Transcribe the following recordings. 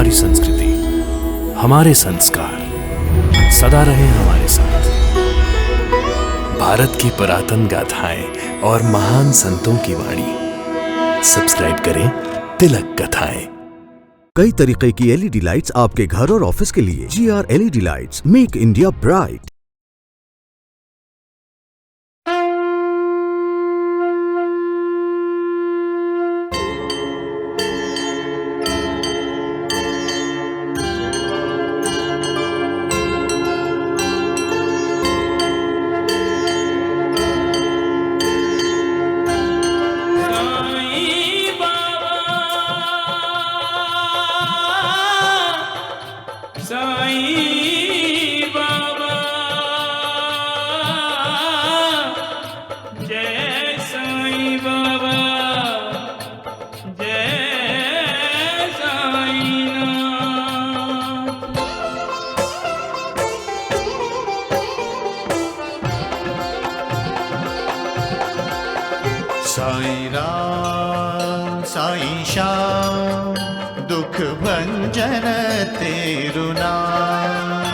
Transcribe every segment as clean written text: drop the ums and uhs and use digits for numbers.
हमारी संस्कृति, हमारे संस्कार सदा रहे हमारे साथ। भारत की पुरातन गाथाएं और महान संतों की वाणी। सब्सक्राइब करें तिलक कथाएं। कई तरीके की एलईडी लाइट्स आपके घर और ऑफिस के लिए। GR LED lights, make India bright. Sai Ram Sai Shyam दुख भंजन तेरु नाम।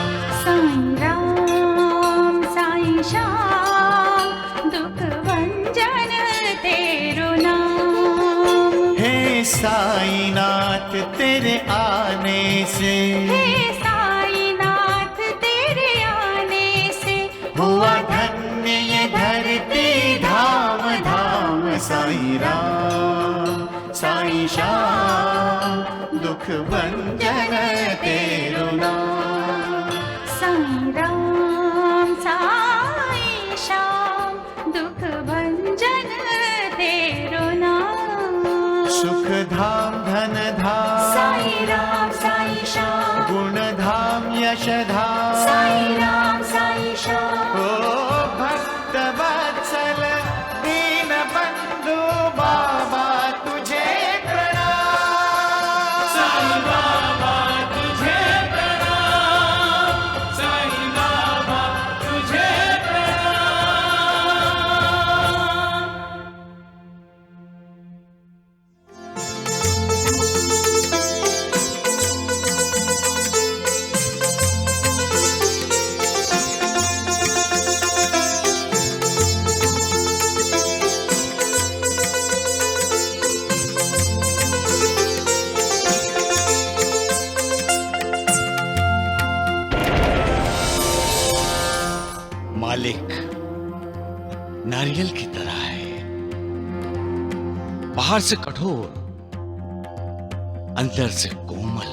साईं राम साईं श्याम दुख भंजन तेरु नाम। हे साईं नाथ तेरे आने से, हे साईं नाथ तेरे आने से हुआ धन्य ये धरती धाम धाम। साईं राम साईं श्याम दुख भंजन तेरु नाम। साईं राम साईं श्याम दुख भंजन तेरु नाम। सुख धाम धन धाम साईं राम साईं श्याम। गुण धाम यश धाम साईं राम साईं श्याम। ओ भक्त वत्सल दीन बंधु बाबा तुझे प्रणाम। साईं बाबा तुझे प्रणाम। साईं बाबा तुझे प्रणाम। मालिक नारियल की तरह है, बाहर से कठोर, अंदर से कोमल।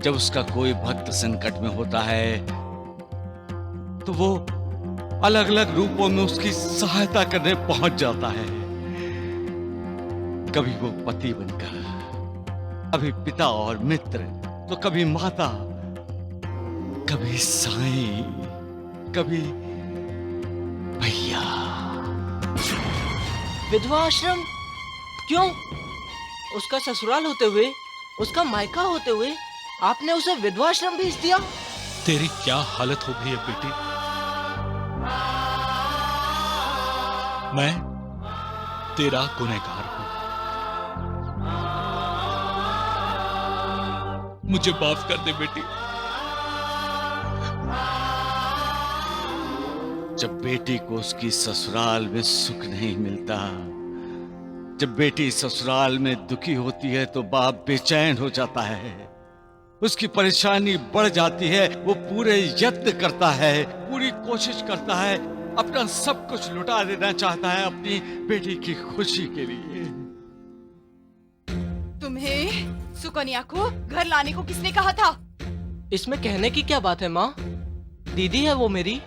जब उसका कोई भक्त संकट में होता है तो वो अलग अलग रूपों में उसकी सहायता करने पहुंच जाता है। कभी वो पति बनकर, कभी पिता और मित्र, तो कभी माता, कभी साईं, कभी भैया। विधवा आश्रम क्यों? उसका ससुराल होते हुए, उसका मायका होते हुए आपने उसे विधवा आश्रम भेज दिया। तेरी क्या हालत हो गई है बेटी। मैं तेरा गुनहगार हूं, मुझे माफ कर दे बेटी। जब बेटी को उसकी ससुराल में सुख नहीं मिलता, जब बेटी ससुराल में दुखी होती है तो बाप बेचैन हो जाता है, उसकी परेशानी बढ़ जाती है। वो पूरे यत्न करता है, पूरी कोशिश करता है, अपना सब कुछ लुटा देना चाहता है अपनी बेटी की खुशी के लिए। तुम्हें सुकन्या को घर लाने को किसने कहा था? इसमें कहने की क्या बात है माँ? दीदी है वो मेरी।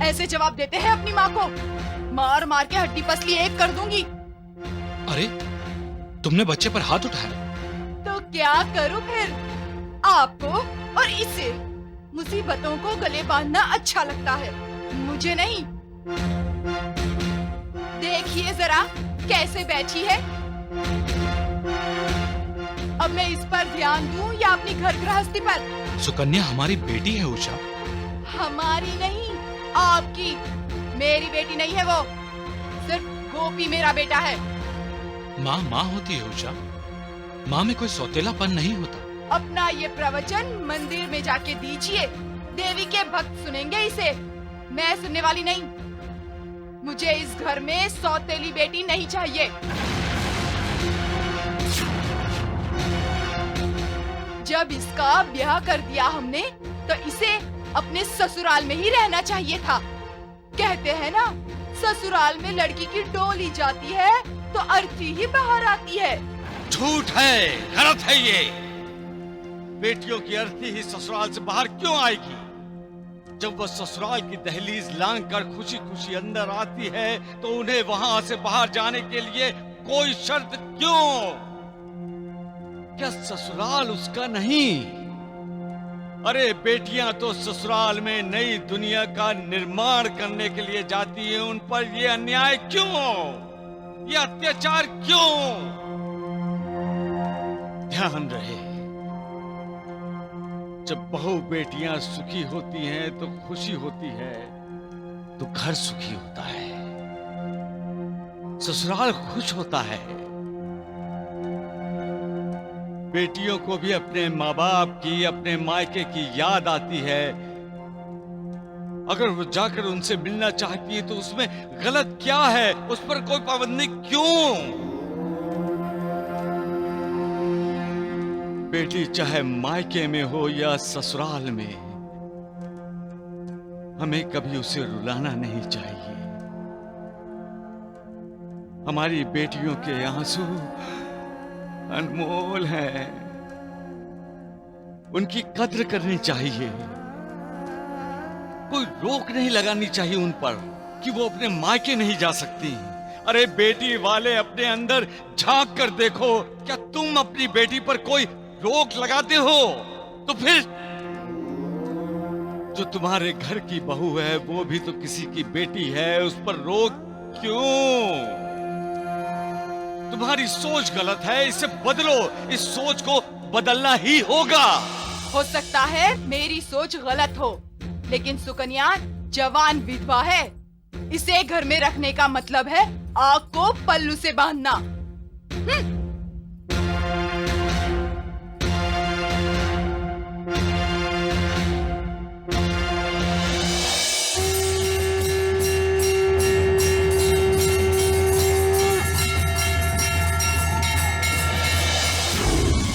ऐसे जवाब देते हैं अपनी माँ को? मार मार के हड्डी पसली एक कर दूंगी। अरे तुमने बच्चे पर हाथ उठाया तो क्या करूं फिर? आपको और इसे मुसीबतों को गले बांधना अच्छा लगता है, मुझे नहीं। देखिए जरा कैसे बैठी है। अब मैं इस पर ध्यान दूं या अपनी घर गृहस्थी पर? सुकन्या हमारी बेटी है उषा। हमारी नहीं, आपकी। मेरी बेटी नहीं है वो, सिर्फ गोपी मेरा बेटा है। माँ माँ होती है उषा। माँ में कोई सौतेलापन नहीं होता। अपना ये प्रवचन मंदिर में जाके दीजिए, देवी के भक्त सुनेंगे इसे, मैं सुनने वाली नहीं। मुझे इस घर में सौतेली बेटी नहीं चाहिए। जब इसका ब्याह कर दिया हमने तो इसे अपने ससुराल में ही रहना चाहिए था। कहते हैं ना, ससुराल में लड़की की डोली जाती है तो अर्थी ही बाहर आती है। झूठ है, गलत है ये। बेटियों की अर्थी ही ससुराल से बाहर क्यों आएगी? जब वह ससुराल की दहलीज लांग कर खुशी खुशी अंदर आती है तो उन्हें वहां से बाहर जाने के लिए कोई शर्त क्यों? क्या ससुराल उसका नहीं? अरे बेटियां तो ससुराल में नई दुनिया का निर्माण करने के लिए जाती हैं। उन पर ये अन्याय क्यों? ये अत्याचार क्यों? ध्यान रहे, जब बहू बेटियां सुखी होती हैं तो खुशी होती है, तो घर सुखी होता है, ससुराल खुश होता है। बेटियों को भी अपने माँ बाप की, अपने मायके की याद आती है। अगर वो जाकर उनसे मिलना चाहती है तो उसमें गलत क्या है? उस पर कोई पाबंदी क्यों? बेटी चाहे मायके में हो या ससुराल में, हमें कभी उसे रुलाना नहीं चाहिए। हमारी बेटियों के आंसू अनमोल हैं, उनकी कद्र करनी चाहिए। कोई रोक नहीं लगानी चाहिए उन पर कि वो अपने मायके नहीं जा सकती। अरे बेटी वाले, अपने अंदर झांक कर देखो, क्या तुम अपनी बेटी पर कोई रोक लगाते हो? तो फिर जो तुम्हारे घर की बहू है वो भी तो किसी की बेटी है, उस पर रोक क्यों? तुम्हारी सोच गलत है, इसे बदलो। इस सोच को बदलना ही होगा। हो सकता है मेरी सोच गलत हो, लेकिन सुकन्या जवान विधवा है। इसे घर में रखने का मतलब है आग को पल्लू से बांधना।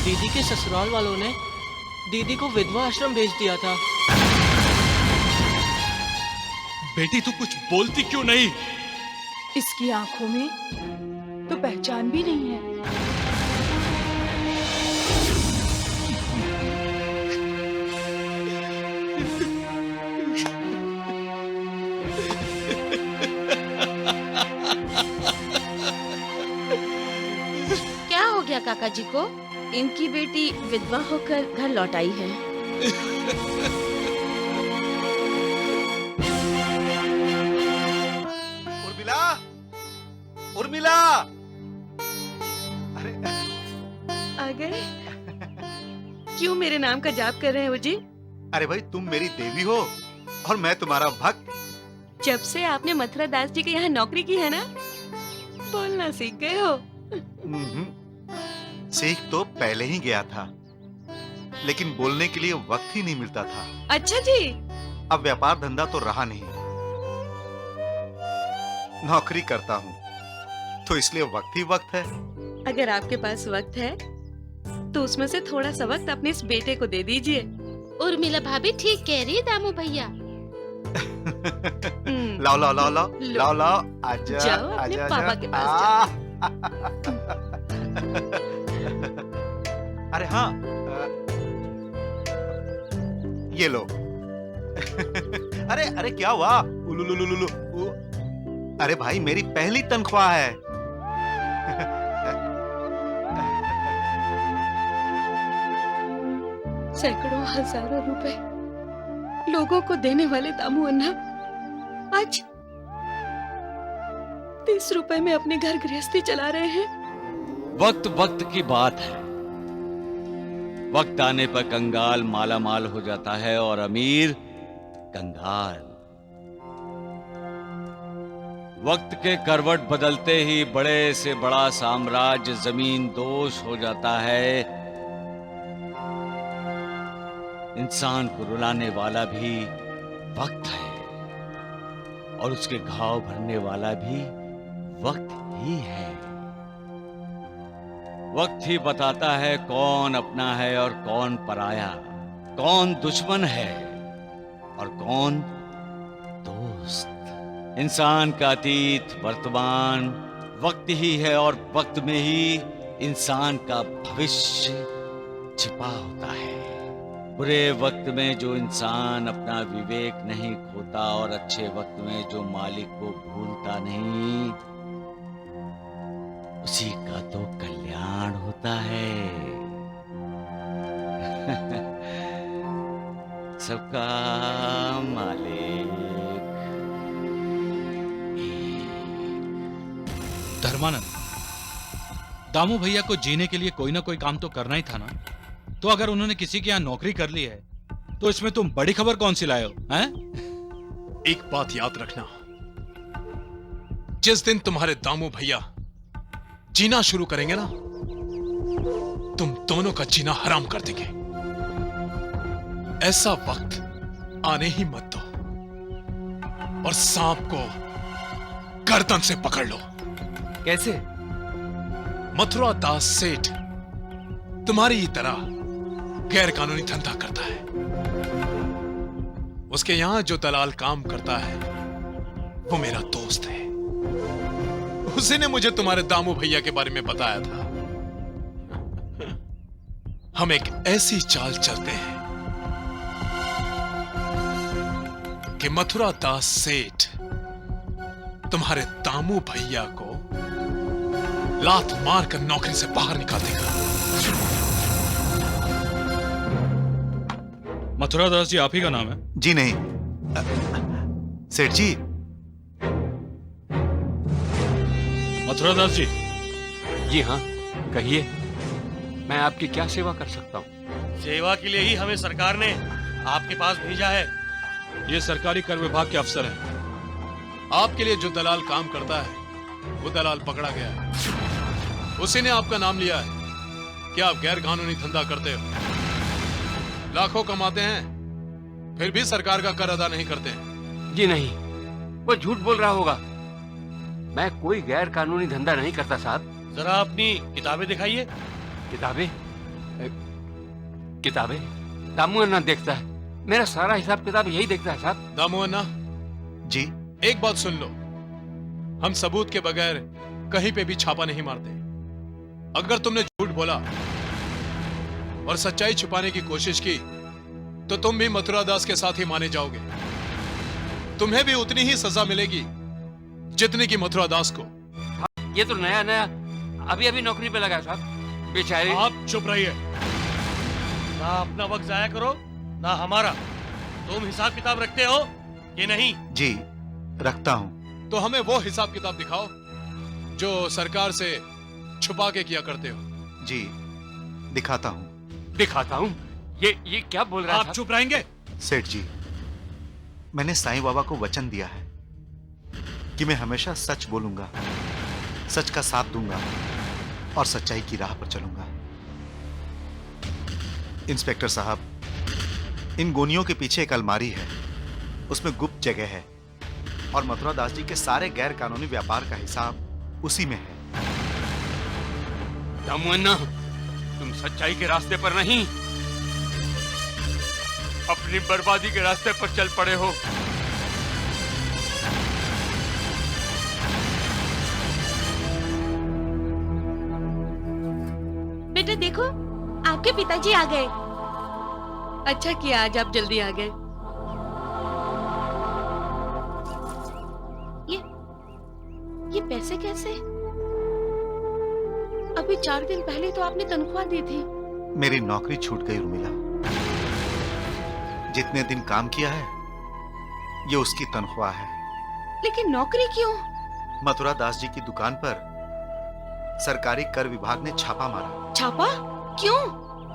दीदी के ससुराल वालों ने दीदी को विधवा आश्रम भेज दिया था। बेटी तू कुछ बोलती क्यों नहीं? इसकी आंखों में तो पहचान भी नहीं है। क्या हो गया काका जी को? इनकी बेटी विधवा होकर घर लौट आई है। उर्मिला, उर्मिला! अरे आ गए? क्यों मेरे नाम का जाप कर रहे हो जी? अरे भाई, तुम मेरी देवी हो और मैं तुम्हारा भक्त। जब से आपने मथुरा दास जी के यहाँ नौकरी की है ना, बोलना सीख गए हो। सीख तो पहले ही गया था, लेकिन बोलने के लिए वक्त ही नहीं मिलता था। अच्छा जी। अब व्यापार धंधा तो रहा नहीं, नौकरी करता हूँ तो इसलिए वक्त ही वक्त है। अगर आपके पास वक्त है तो उसमें से थोड़ा सा वक्त अपने इस बेटे को दे दीजिए। उर्मिला भाभी ठीक कह रही है दामू भैया। लाओ लाओ लाओ लाओ लाओ लाओ, आजा जाओ अपने आजा पापा आजा। के पास जाओ। अरे हाँ, ये लो। अरे अरे क्या हुआ? उलुलुलुलुलु। अरे भाई, मेरी पहली तनख्वाह है। सैकड़ों हजारों रुपए लोगों को देने वाले दामू अन्ना आज 30 रुपए में अपनी घर गृहस्थी चला रहे हैं। वक्त वक्त की बात है। वक्त आने पर कंगाल माला माल हो जाता है और अमीर कंगाल। वक्त के करवट बदलते ही बड़े से बड़ा साम्राज्य जमीन दोष हो जाता है। इंसान को रुलाने वाला भी वक्त है और उसके घाव भरने वाला भी वक्त ही है। वक्त ही बताता है कौन अपना है और कौन पराया, कौन दुश्मन है और कौन दोस्त। इंसान का अतीत वर्तमान वक्त ही है और वक्त में ही इंसान का भविष्य छिपा होता है। बुरे वक्त में जो इंसान अपना विवेक नहीं खोता और अच्छे वक्त में जो मालिक को भूलता नहीं, उसी का तो कल्याण होता है। सबका मालिक धर्मानंद, दामू भैया को जीने के लिए कोई ना कोई काम तो करना ही था ना। तो अगर उन्होंने किसी के यहाँ नौकरी कर ली है तो इसमें तुम बड़ी खबर कौन सी लाए हो, हैं? एक बात याद रखना, जिस दिन तुम्हारे दामू भैया जीना शुरू करेंगे ना, तुम दोनों का जीना हराम कर देंगे। ऐसा वक्त आने ही मत दो और सांप को गर्दन से पकड़ लो। कैसे? मथुरा दास सेठ तुम्हारी ही तरह गैर कानूनी धंधा करता है। उसके यहां जो दलाल काम करता है वो मेरा दोस्त है। उसी ने मुझे तुम्हारे दामू भैया के बारे में बताया था। हम एक ऐसी चाल चलते हैं कि मथुरा दास सेठ तुम्हारे दामू भैया को लात मारकर नौकरी से बाहर निकाल देगा। मथुरा दास जी आप ही का नाम है? जी नहीं, सेठ जी। मथुरा दास जी? जी हाँ, कहिए, मैं आपकी क्या सेवा कर सकता हूँ? सेवा के लिए ही हमें सरकार ने आपके पास भेजा है। ये सरकारी कर विभाग के अफसर हैं। आपके लिए जो दलाल काम करता है वो दलाल पकड़ा गया है। उसी ने आपका नाम लिया है कि आप गैर कानूनी धंधा करते हो, लाखों कमाते हैं, फिर भी सरकार का कर अदा नहीं करते हैं। जी नहीं, वो झूठ बोल रहा होगा। मैं कोई गैर कानूनी धंधा नहीं करता साहब। जरा अपनी किताबें दिखाइए। किताबें? किताबें दामू अन्ना देखता है। मेरा सारा हिसाब किताब यही देखता है साहब। दामू अन्ना जी, एक बात सुन लो, हम सबूत के बगैर कहीं पे भी छापा नहीं मारते। अगर तुमने झूठ बोला और सच्चाई छुपाने की कोशिश की तो तुम भी मथुरा दास के साथ ही माने जाओगे। तुम्हें भी उतनी ही सजा मिलेगी जितनी की मथुरा दास को। ये तो नया नया अभी अभी नौकरी पे लगा साहब, बेचारे। आप चुप रहिए, ना अपना वक्त जाया करो ना हमारा। तुम हिसाब किताब रखते हो कि नहीं? जी रखता हूं। तो हमें वो हिसाब किताब दिखाओ जो सरकार से छुपा के किया करते हो। जी दिखाता हूं। दिखाता हूं? ये क्या बोल रहा है? आप चुप रहेंगे? सेठ जी, मैंने साईं बाबा को वचन दिया है कि मैं हमेशा सच बोलूंगा, सच का साथ दूंगा और सच्चाई की राह पर चलूंगा। इंस्पेक्टर साहब, इन गोनियों के पीछे एक अलमारी है, उसमें गुप्त जगह है और मथुरा दास जी के सारे गैर कानूनी व्यापार का हिसाब उसी में है। दामू अन्ना, तुम सच्चाई के रास्ते पर नहीं, अपनी बर्बादी के रास्ते पर चल पड़े हो। बेटा देखो, आपके पिताजी आ गए। अच्छा किया आज आप जल्दी आ गए। ये पैसे कैसे? अभी 4 दिन पहले तो आपने तनख्वाह दी थी। मेरी नौकरी छूट गई उर्मिला। जितने दिन काम किया है ये उसकी तनख्वाह है। लेकिन नौकरी क्यों? मथुरा दास जी की दुकान पर सरकारी कर विभाग ने छापा मारा। छापा? क्यों?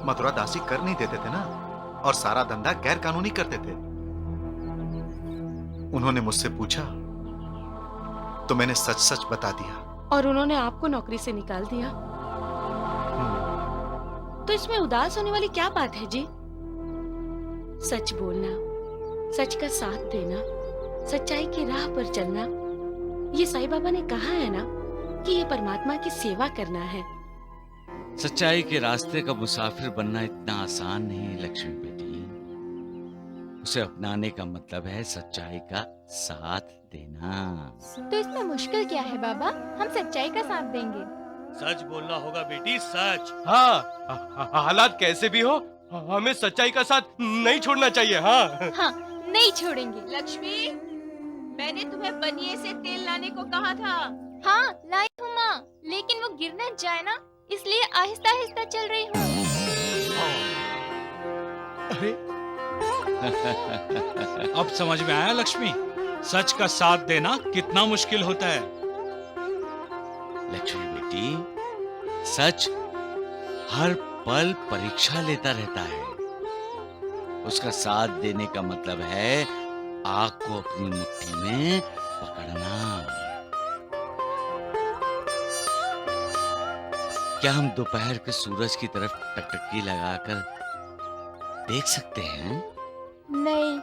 मथुरा दास जी कर नहीं देते थे ना और सारा धंधा गैर कानूनी करते थे। उन्होंने मुझसे पूछा तो मैंने सच सच बता दिया। और उन्होंने आपको नौकरी से निकाल दिया। तो इसमें उदास होने वाली क्या बात है जी? सच बोलना, सच का साथ देना, सच्चाई की राह पर चलना, ये साईं बाबा ने कहा है ना कि ये परमात्मा की सेवा करना है। सच्चाई के रास्ते का मुसाफिर बनना इतना आसान नहीं है लक्ष्मी बेटी। उसे अपनाने का मतलब है सच्चाई का साथ देना। तो इसमें मुश्किल क्या है बाबा? हम सच्चाई का साथ देंगे। सच बोलना होगा बेटी, सच। हाँ, हालात कैसे भी हो, हमें सच्चाई का साथ नहीं छोड़ना चाहिए। हाँ हाँ, नहीं छोड़ेंगे। लक्ष्मी, मैंने तुम्हें बनिए से तेल लाने को कहा था। हाँ, लाई हूँ माँ, लेकिन वो गिर न जाए ना, इसलिए आहिस्ता आहिस्ता चल रही हूँ। अरे अब समझ में आया लक्ष्मी, सच का साथ देना कितना मुश्किल होता है। लक्ष्मी बेटी, सच हर पल परीक्षा लेता रहता है। उसका साथ देने का मतलब है आग को अपनी मुट्ठी में पकड़ना। क्या हम दोपहर के सूरज की तरफ टकटकी लगाकर देख सकते हैं? नहीं।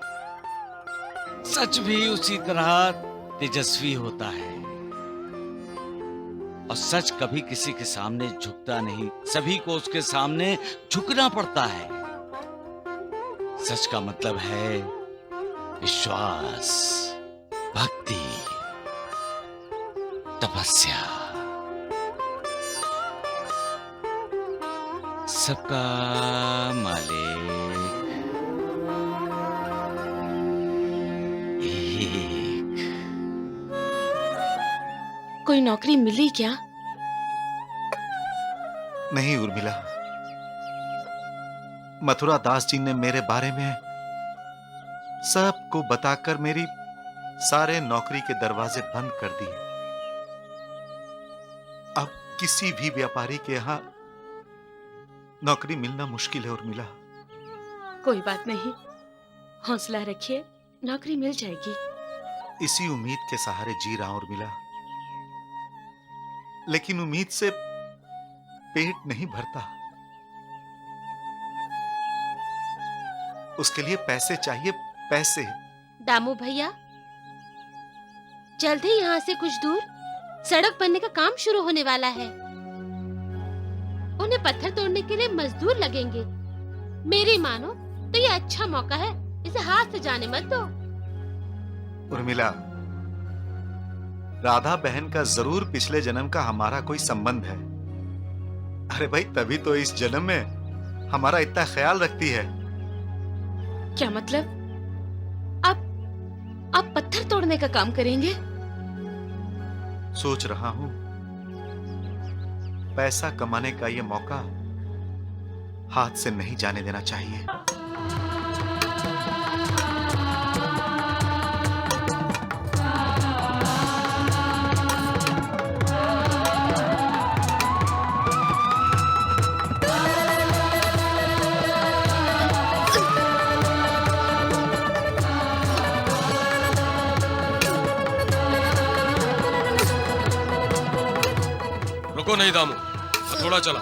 सच भी उसी तरह तेजस्वी होता है। और सच कभी किसी के सामने झुकता नहीं, सभी को उसके सामने झुकना पड़ता है। सच का मतलब है विश्वास, भक्ति, तपस्या। सबका मालिक एक। कोई नौकरी मिली क्या? नहीं उर्मिला, मथुरा दास जी ने मेरे बारे में सबको बताकर मेरी सारे नौकरी के दरवाजे बंद कर दिए। अब किसी भी व्यापारी के यहां नौकरी मिलना मुश्किल है उर्मिला। कोई बात नहीं, हौसला रखिए, नौकरी मिल जाएगी। इसी उम्मीद के सहारे जी रहा हूं उर्मिला, लेकिन उम्मीद से पेट नहीं भरता। उसके लिए पैसे चाहिए, पैसे। दामू भैया, जल्द ही यहाँ से कुछ दूर सड़क बनने का काम शुरू होने वाला है। उन्हें पत्थर तोड़ने के लिए मजदूर लगेंगे। मेरी मानो तो ये अच्छा मौका है, इसे हाथ से जाने मत दो। उर्मिला, राधा बहन का जरूर पिछले जन्म का हमारा कोई संबंध है। अरे भाई, तभी तो इस जन्म में हमारा इतना ख्याल रखती है। क्या मतलब? आप पत्थर तोड़ने का काम करेंगे? सोच रहा हूं, पैसा कमाने का ये मौका हाथ से नहीं जाने देना चाहिए। रुको नहीं दामू, थोड़ा चला।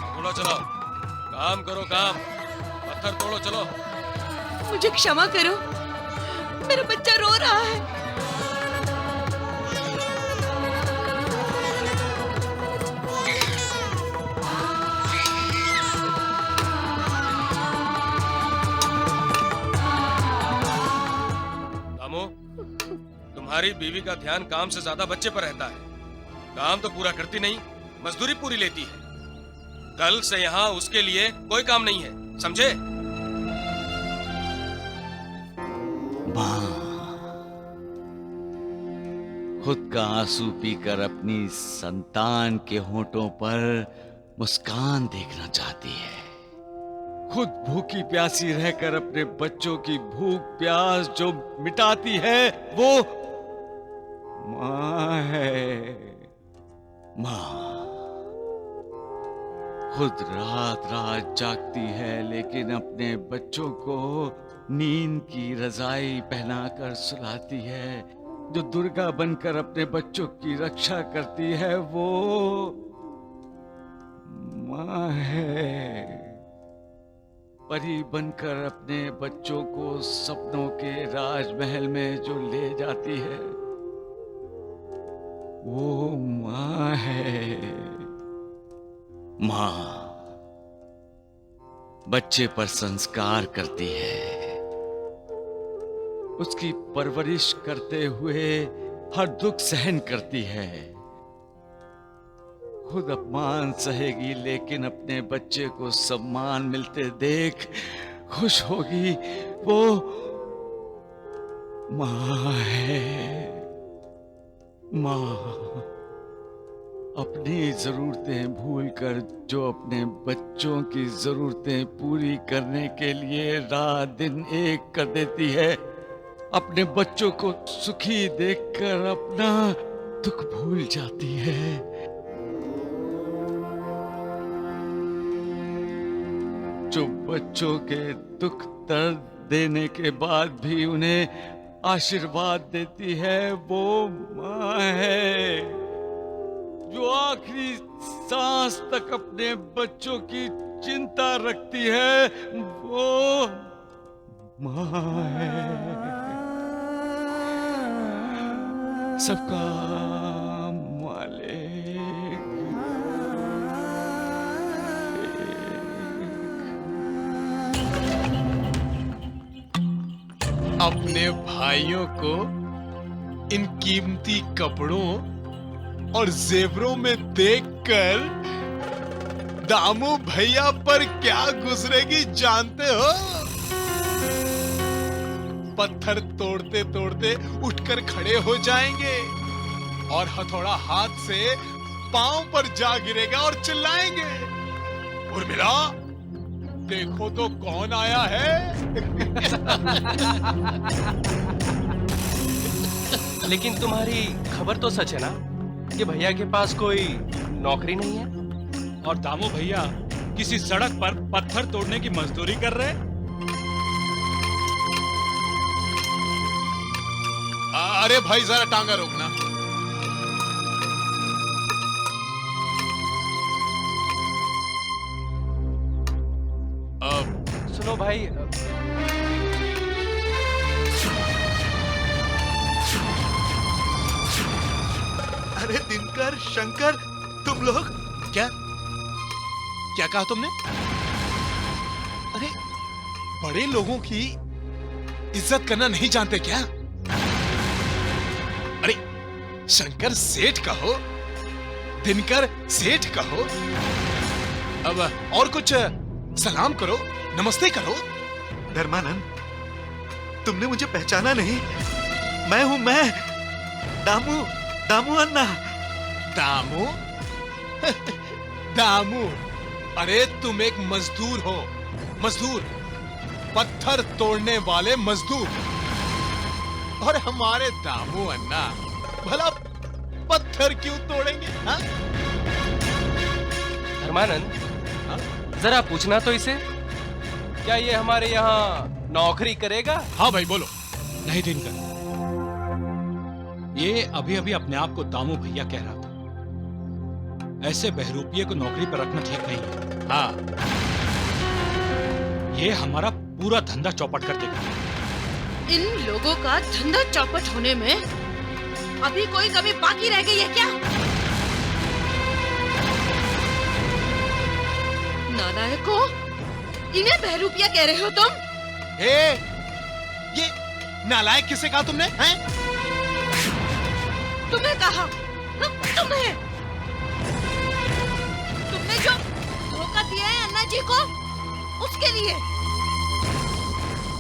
थोड़ा चलाओ, काम करो काम, पत्थर तोड़ो, चलो। मुझे क्षमा करो, मेरा बच्चा रो रहा है। दामू, तुम्हारी बीवी का ध्यान काम से ज्यादा बच्चे पर रहता है। काम तो पूरा करती नहीं, मजदूरी पूरी लेती है। कल से यहाँ उसके लिए कोई काम नहीं है, समझे? खुद का आंसू पीकर अपनी संतान के होठों पर मुस्कान देखना चाहती है। खुद भूखी प्यासी रहकर अपने बच्चों की भूख प्यास जो मिटाती है वो माँ है। माँ खुद रात रात जागती है लेकिन अपने बच्चों को नींद की रजाई पहनाकर सुलाती है। जो दुर्गा बनकर अपने बच्चों की रक्षा करती है वो माँ है। परी बनकर अपने बच्चों को सपनों के राजमहल में जो ले जाती है वो माँ है। माँ बच्चे पर संस्कार करती है, उसकी परवरिश करते हुए हर दुख सहन करती है। खुद अपमान सहेगी लेकिन अपने बच्चे को सम्मान मिलते देख खुश होगी। वो माँ है। माँ अपनी जरूरतें भूलकर जो अपने बच्चों की जरूरतें पूरी करने के लिए रात दिन एक कर देती है। अपने बच्चों को सुखी देखकर अपना दुख भूल जाती है। जो बच्चों के दुख दर्द देने के बाद भी उन्हें आशीर्वाद देती है वो माँ है। जो आखिरी सांस तक अपने बच्चों की चिंता रखती है वो माँ है। सबका मालिक। अपने भाइयों को इन कीमती कपड़ों और जेवरों में देखकर दामू भैया पर क्या गुजरेगी जानते हो? पत्थर तोड़ते तोड़ते उठकर खड़े हो जाएंगे और हथौड़ा हाथ से पांव पर जा गिरेगा और चिल्लाएंगे, उर्मिला देखो तो कौन आया है। लेकिन तुम्हारी खबर तो सच है ना कि भैया के पास कोई नौकरी नहीं है? और दामू भैया किसी सड़क पर पत्थर तोड़ने की मजदूरी कर रहे? अरे भाई जरा टांगा रोकना। सुनो भाई, अरे दिनकर, शंकर, तुम लोग क्या क्या कहा तुमने? अरे बड़े लोगों की इज्जत करना नहीं जानते क्या? अरे शंकर सेठ कहो, दिनकर सेठ कहो, अब और कुछ सलाम करो, नमस्ते करो। धर्मानंद, तुमने मुझे पहचाना नहीं? मैं हूं, मैं दामू, दामू अन्ना। दामू? दामू? अरे तुम एक मजदूर हो, मजदूर, पत्थर तोड़ने वाले मजदूर। और हमारे दामू अन्ना भला पत्थर क्यों तोड़ेंगे? हाँ? धर्मानंद, जरा पूछना तो इसे, क्या ये हमारे यहाँ नौकरी करेगा? हाँ भाई बोलो। नहीं दिनकर, ये अभी अभी अपने आप को दामू भैया कह रहा था। ऐसे बहरूपिये को नौकरी पर रखना ठीक नहीं है। हाँ, ये हमारा पूरा धंधा चौपट कर देगा। इन लोगों का धंधा चौपट होने में अभी कोई कमी बाकी रह गई है क्या? नालायको, इन्हें बहरूपिया कह रहे हो तुम? ये नालायक किसे कहा तुमने? हैं? तुम्हें कहा, तुम्हें। तुमने जो धोखा दिया है अन्ना जी को, उसके लिए।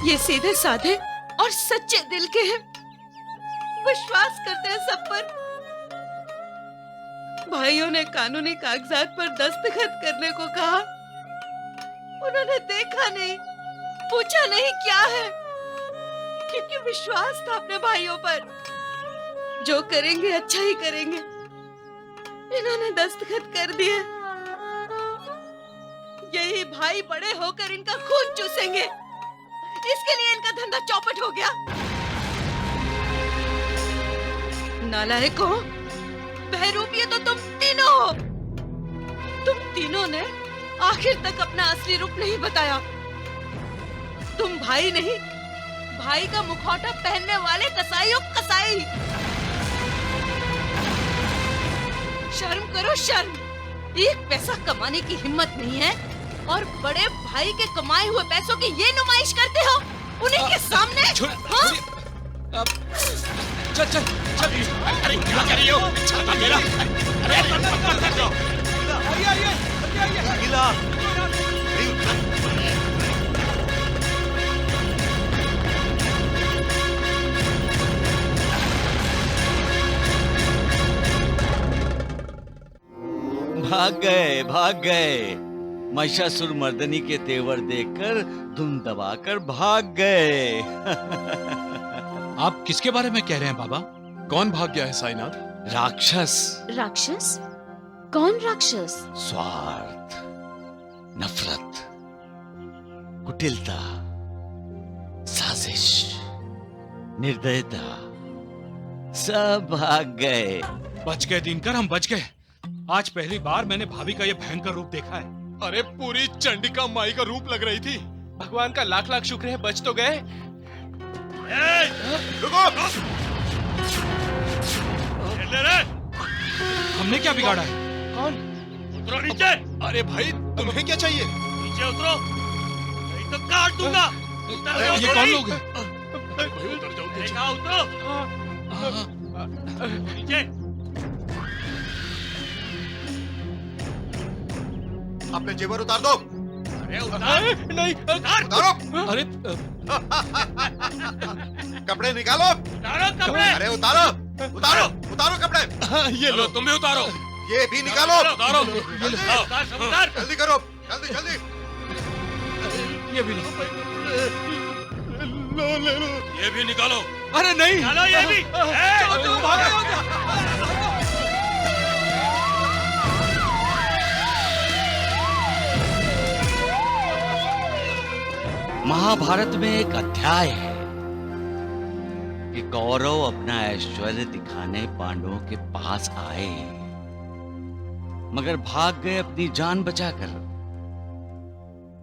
ये सीधे साधे और सच्चे दिल के हैं, विश्वास करते हैं सब पर। भाइयों ने कानूनी कागजात पर दस्तखत करने को कहा, उन्होंने देखा नहीं, पूछा नहीं क्या है, क्योंकि विश्वास था अपने भाइयों पर। जो करेंगे अच्छा ही करेंगे। इन्होंने दस्तखत कर दिए। यही भाई बड़े होकर इनका खून चूसेंगे। इसके लिए इनका धंधा चौपट हो गया। नालायकों, बहरूपिये तो तुम तीनों हो। तुम तीनों ने आखिर तक अपना असली रूप नहीं बताया। तुम भाई नहीं, भाई का मुखौटा पहनने वाले कसाई हो, कसाई। शर्म करो, शर्म। एक पैसा कमाने की हिम्मत नहीं है और बड़े भाई के कमाए हुए पैसों की ये नुमाइश करते हो उन्हीं के सामने। हाँ? चल चल चल। अरे क्या कर रही हो? छाता मेरा। अरे भाग गए, भाग गए। महिषासुर मर्दनी के तेवर देखकर धुन दबाकर भाग गए। आप किसके बारे में कह रहे हैं बाबा? कौन भाग गया है साईनाथ? राक्षस। राक्षस? कौन राक्षस? स्वार्थ, नफरत, कुटिलता, साजिश, निर्दयता, सब भाग गए। बच गए दिनकर, हम बच गए। आज पहली बार मैंने भाभी का ये भयंकर रूप देखा है। अरे पूरी चंडिका माई का रूप लग रही थी। भगवान का लाख लाख शुक्र है बच तो गए। रुको! हमने क्या बिगाड़ा है? कौन? उतरो नीचे। अरे भाई तुम्हें क्या चाहिए? नीचे उतरो, नहीं तो काट दूंगा। ये कौन लोग हैं? उतर जाओ। देखा, उतरो नीचे। अपने जेवर उतार दो। अरे उतार। नहीं उतारो। अरे कपड़े निकालो। उतारो कपड़े। अरे उतारो, उतारो, उतारो कपड़े। ये लो, तुम भी उतारो। ये भी निकालो। उतारो। जल्दी, जल्दी करो, जल्दी जल्दी। ये भी लो। लो ले लो। ये भी निकालो। अरे नहीं, निकालो ये भी। महाभारत में एक अध्याय है कि कौरव अपना ऐश्वर्य दिखाने पांडवों के पास आए, मगर भाग गए अपनी जान बचाकर।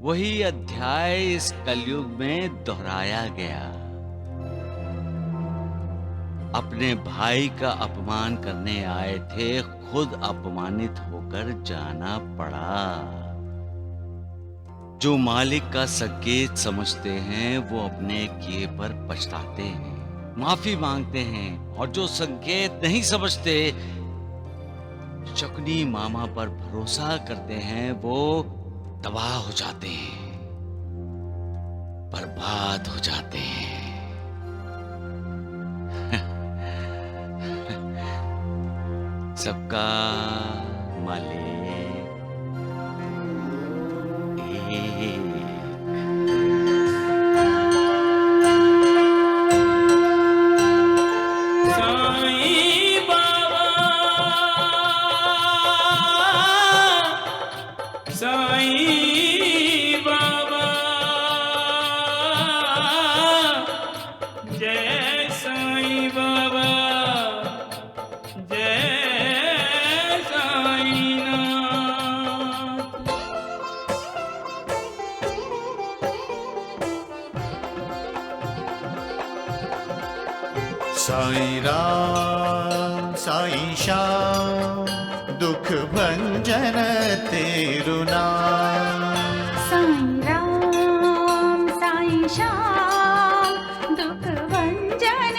वही अध्याय इस कलयुग में दोहराया गया। अपने भाई का अपमान करने आए थे, खुद अपमानित होकर जाना पड़ा। जो मालिक का संकेत समझते हैं वो अपने किए पर पछताते हैं, माफी मांगते हैं, और जो संकेत नहीं समझते, शकुनी मामा पर भरोसा करते हैं, वो तबाह हो जाते हैं, बर्बाद हो जाते हैं। सबका मालिक साईं राम साईं श्याम दुख भंजन तेरु नाम। साईं राम साईं श्याम दुख भंजन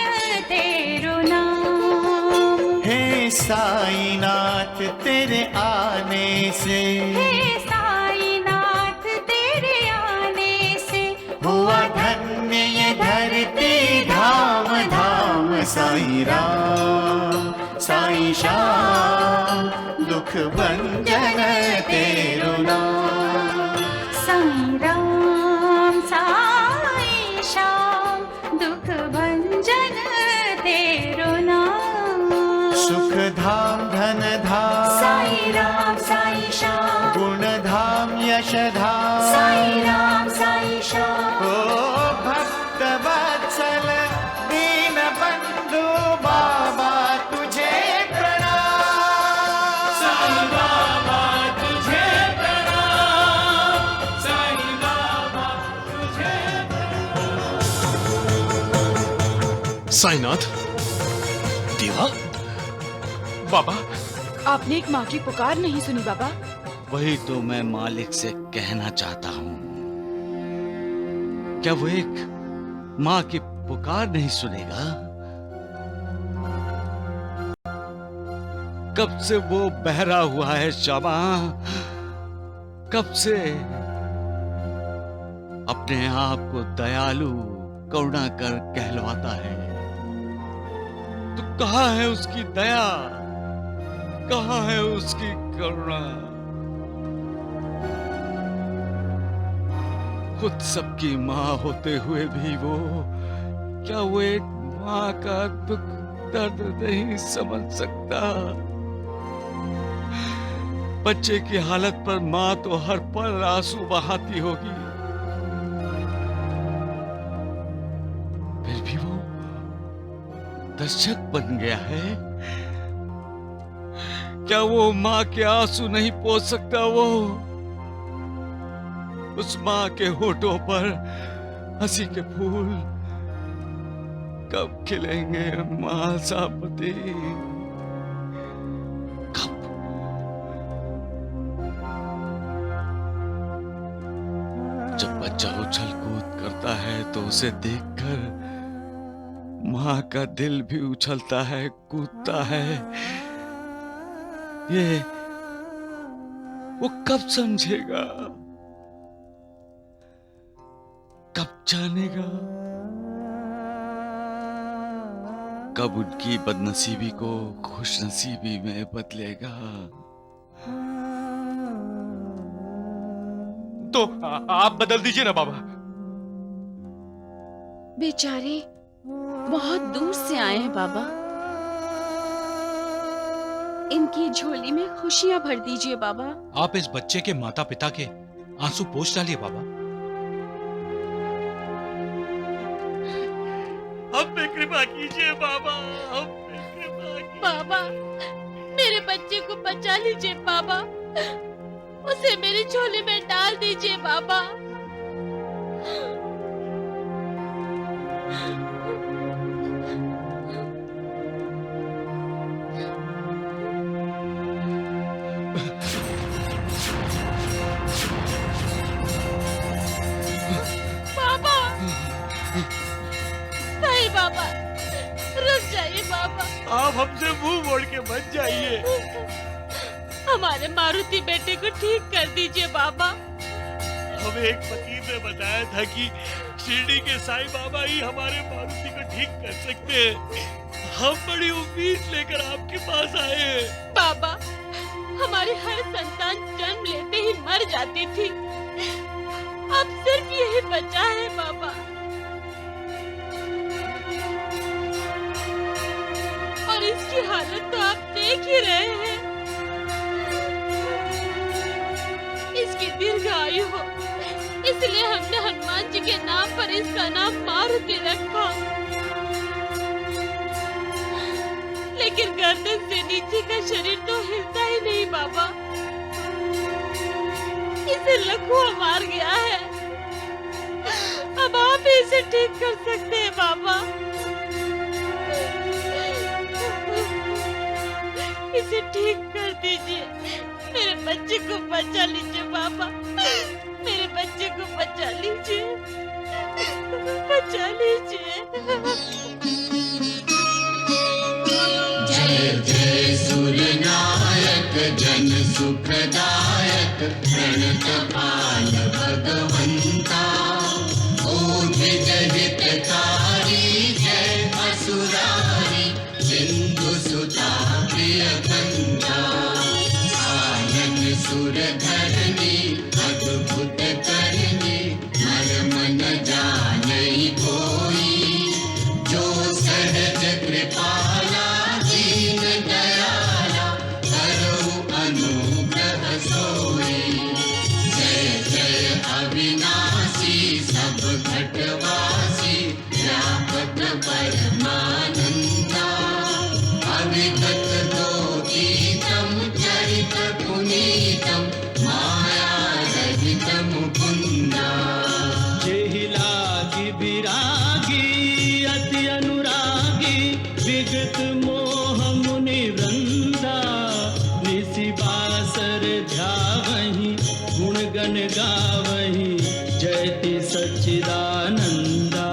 तेरु नाम। हे साईनाथ तेरे आने से, हे साईनाथ तेरे आने से हुआ धन्य ये धरती धाम धाम। साईं राम साईं श्याम दुख भंजन तेरु नाम। साईं धाम धन धाम साई राम साई श्याम गुण धाम यश धाम साई राम साई श्याम ओ भक्त वत्सल दीन बंधु बाबा तुझे प्रणाम साई बाबा तुझे प्रणाम साई बाबा तुझे साईनाथ देवा बाबा, आपने एक माँ की पुकार नहीं सुनी बाबा? वही तो मैं मालिक से कहना चाहता हूँ। क्या वो एक माँ की पुकार नहीं सुनेगा? कब से वो बहरा हुआ है श्यामा, कब से अपने आप को दयालु करुणाकर कहलवाता है। तो कहाँ है उसकी दया, कहाँ है उसकी करुणा? खुद सबकी माँ होते हुए भी वो, क्या वो एक माँ का दुख दर्द नहीं समझ सकता? बच्चे की हालत पर माँ तो हर पल आंसू बहाती होगी, फिर भी वो दर्शक बन गया है। क्या वो माँ के आंसू नहीं पोंछ सकता? वो उस माँ के होठों पर हंसी के फूल कब खिलेंगे माँ सापती? कब? जब बच्चा उछल कूद करता है तो उसे देखकर माँ का दिल भी उछलता है, कूदता है। ये वो कब समझेगा, कब जानेगा, कब उनकी बदनसीबी को खुशनसीबी में बदलेगा? तो आप बदल दीजिए ना बाबा। बेचारे बहुत दूर से आए हैं बाबा, इनकी झोली में खुशियां भर दीजिए बाबा। आप इस बच्चे के माता पिता के आंसू पोंछ डालिए बाबा। हम पे कृपा कीजिए बाबा, हम पे कृपा कीजिए। बाबा, मेरे बच्चे को बचा लीजिए बाबा, उसे मेरी झोली में डाल दीजिए बाबा। बाबा, नहीं बाबा, रुक जाइए बाबा। आप हमसे मुंह मोड़ के मत जाइए। हमारे मारुति बेटे को ठीक कर दीजिए बाबा। हमें एक फकीर ने बताया था कि शिरडी के साईं बाबा ही हमारे मारुति को ठीक कर सकते हैं। हम बड़ी उम्मीद लेकर आपके पास आए हैं। बाबा, हमारी हर संतान जन्म लेते ही मर जाती थी, अब सिर्फ यही बचा है बाबा। और इसकी हालत तो आप देख ही रहे हैं। इसकी दीर्घायु हो, इसलिए हमने हनुमान जी के नाम पर इसका नाम मारुति रखा। लेकिन गर्दन से नीचे का शरीर तो हिलता ही नहीं बाबा, इसे लकवा मार गया है। अब आप इसे ठीक कर सकते हैं बाबा। इसे ठीक कर दीजिए, मेरे बच्चे को बचा लीजिए बाबा, मेरे बच्चे को बचा लीजिए, बचा लीजिए। जय जय सुरनायक जन सुखदायक प्रणतपाल भगवंता, ओम हितकारी जय असुरारी सिंधु सुता प्रिय कंता, आनन सुर धरणी अद्भुत करनी मर्म न जाने कोई, जो सहज कृपाला दीन दयाल विगत मोह मुनि वृंदा निसि बासर ध्यावहि गुण गण गावहि जयति सच्चिदानंदा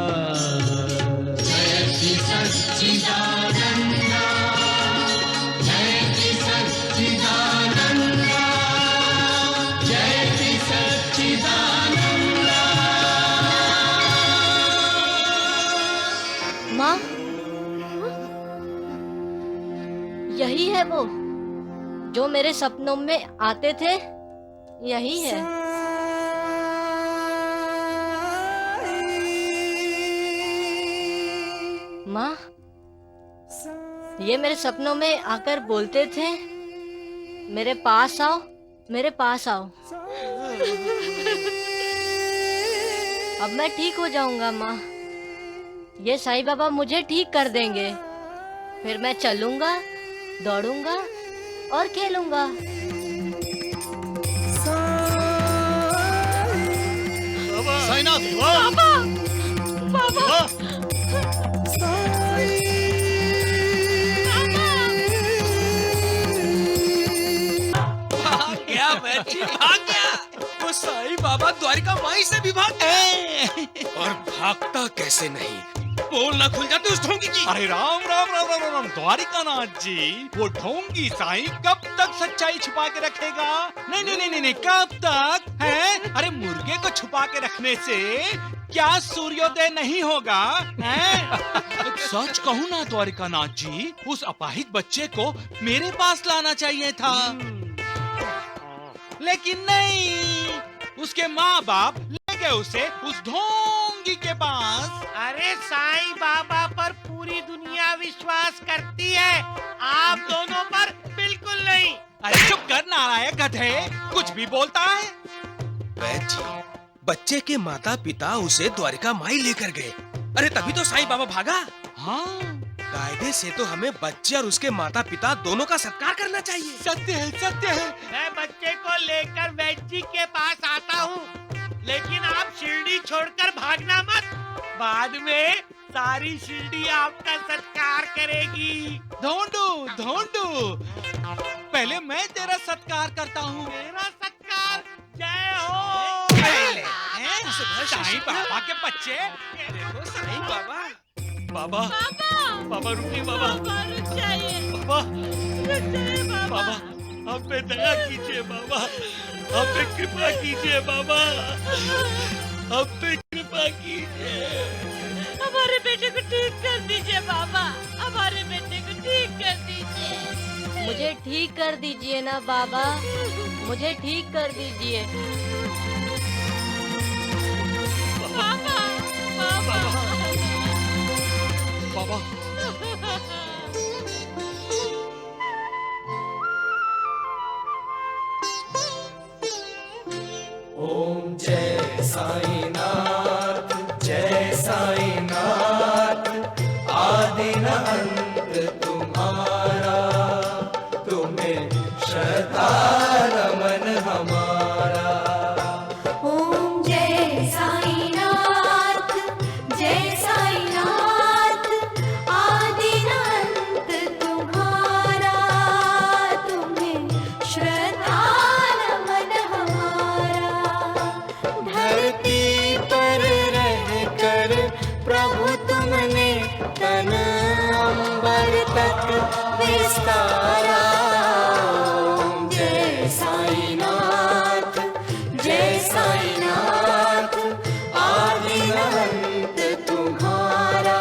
जयति सच्चिदानंदा जयति सच्चिदानंदा जयति सच्चिदानंदा। माँ, यही है वो जो मेरे सपनों में आते थे, यही है। माँ, ये मेरे सपनों में आकर बोलते थे, मेरे पास आओ, मेरे पास आओ। अब मैं ठीक हो जाऊंगा माँ, ये साईं बाबा मुझे ठीक कर देंगे। फिर मैं चलूंगा, दौड़ूंगा और खेलूंगा। साईनाथ, बाबा, बाबा, क्या बच्ची भाग गया। वो साईं बाबा द्वारिका माई से भी भाग गया। और भागता कैसे नहीं, बोल ना खुल जाते उस ढोंगी की। अरे राम राम राम राम राम द्वारिका नाथ जी, वो ढोंगी साईं कब तक सच्चाई छुपा के रखेगा? नहीं नहीं नहीं नहीं, कब तक है? अरे मुर्गे को छुपा के रखने से क्या सूर्योदय नहीं होगा? सच कहूँ ना द्वारिका नाथ जी, उस अपाहिज बच्चे को मेरे पास लाना चाहिए था, लेकिन नहीं, उसके माँ बाप ले गए उसे उस ढोंगी के पास। अरे साईं बाबा पर पूरी दुनिया विश्वास करती है, आप दोनों पर बिल्कुल नहीं। अरे चुप कर नालायक गधे, कुछ भी बोलता है। वैद्य जी, बच्चे के माता पिता उसे द्वारिका माई लेकर गए। अरे तभी तो साईं बाबा भागा। हाँ, कायदे से तो हमें बच्चे और उसके माता पिता दोनों का सत्कार करना चाहिए। सत्य है, सत्य है। मैं बच्चे को लेकर वैद्य जी के पास आता हूँ, लेकिन आप शिरडी छोड़कर भागना मत, बाद में सारी शिरडी आपका सत्कार करेगी। ढोंडू ढोंडू, पहले मैं तेरा सत्कार करता हूँ। मेरा सत्कार? जय हो। साईं बाबा के बच्चे, देखो साईं बाबा। बाबा, बाबा रुकिए बाबा, रुक जाइए बाबा, रुक जाइए बाबा, हम पे दया कीजिए बाबा, हम पे कृपा कीजिए बाबा, हम पे कृपा कीजिए। हमारे बेटे को ठीक कर दीजिए बाबा, हमारे बेटे को ठीक कर दीजिए। मुझे ठीक कर दीजिए ना बाबा, मुझे ठीक कर दीजिए। बाबा, बाबा, बाबा। ओम जय साईनाथ, जय साईनाथ, आदि न अंत तुम्हारा, तुम्हें श्रद्धा नमन हमारा। ओम जय साईनाथ, जय साईनाथ, आदि न अंत तुम्हारा, तुम्हें श्रद्धा नमन हमारा। धरती पर रहकर प्रभु तुमने तन अंबर तक विस्तारा। ओम जय साईनाथ, जय साईनाथ, आदि न अंत तुम्हारा,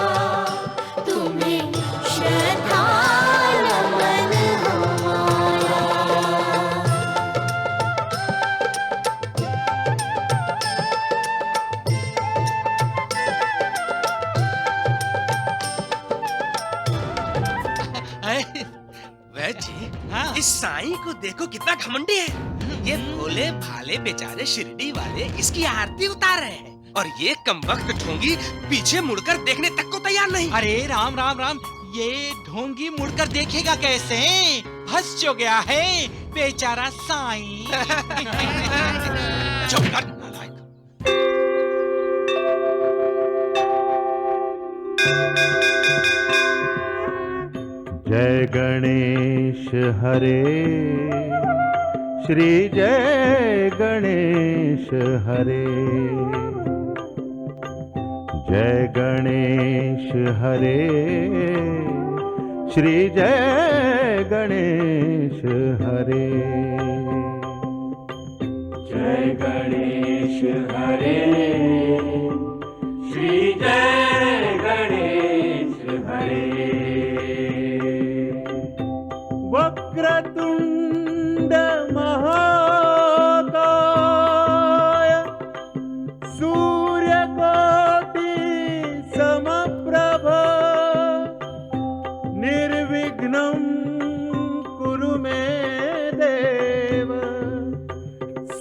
तुम्हें श्रद्धा नमन हमारा। वैद्य जी, इस साईं को देखो कितना घमंडी है। ये भोले भाले बेचारे शिरडी वाले इसकी आरती उतार रहे हैं, और ये कमबख्त ढोंगी पीछे मुड़कर देखने तक को तैयार नहीं। अरे राम राम राम, ये ढोंगी मुड़कर देखेगा कैसे? फंस जो गया है बेचारा साईं। चुप कर नालायक। जय गणेश हरे श्री जय गणेश हरे जय गणेश हरे श्री जय गणेश हरे जय गणेश हरे श्री जय गणेश हरे वक्रतुंड महाकाय सूर्यकोटि समप्रभ निर्विघ्नं कुरु मे देव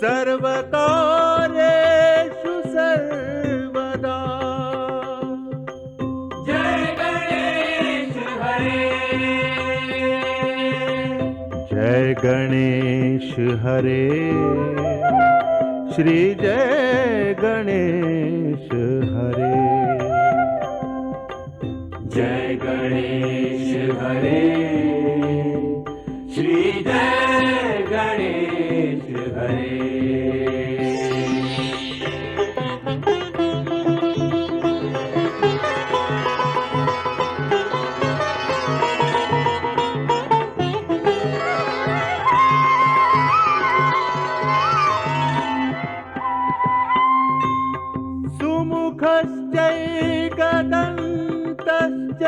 सर्वकार्येषु सर्वदा जय गणेश हरे जय गणेश हरे श्री जय गणेश हरे जय गणेश हरे श्री जय गणेश हरे सुमुखश्चैकदन्तश्च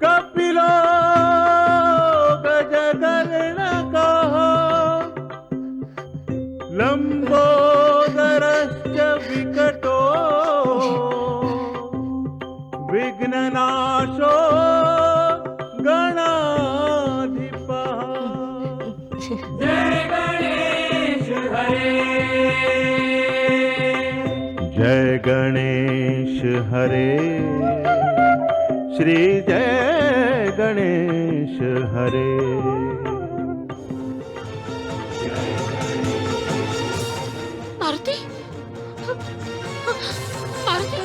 कपिलो गजकर्णकः लम्बोदरश्च विकटो विघ्ननाशो गणाधिपः जय गणेश हरे जय गणेश हरे श्री जय गणेश हरे मारुति मारुति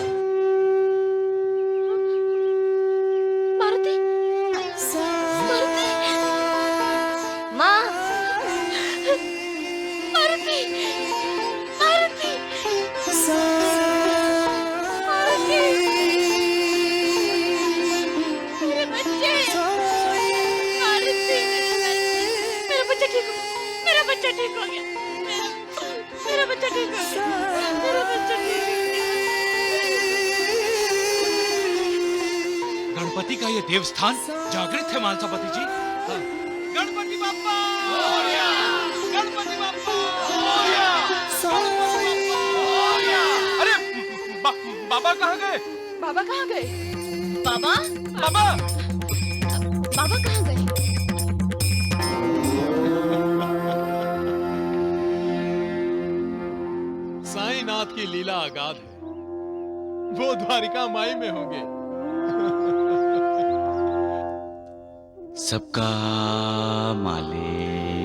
मारुति मारुति माँ मारुति मारुति मेरे बच्चे मारुति मेरा बच्चा ठीक हो गया मेरा बच्चा ठीक हो गया मेरा बच्चा ठीक हो गया मेरा बच्चा ठीक हो गया गणपति का ये देवस्थान जागृत है मालसापति जी। हाँ। गणपति बाप्पा गणपति बाप्पा अरे बाबा कहाँ गए? बाबा कहाँ गए? बाबा बाबा बाबा कहाँ गए? साईनाथ की लीला अगाध है, वो द्वारिका माई में होंगे। सबका मालिक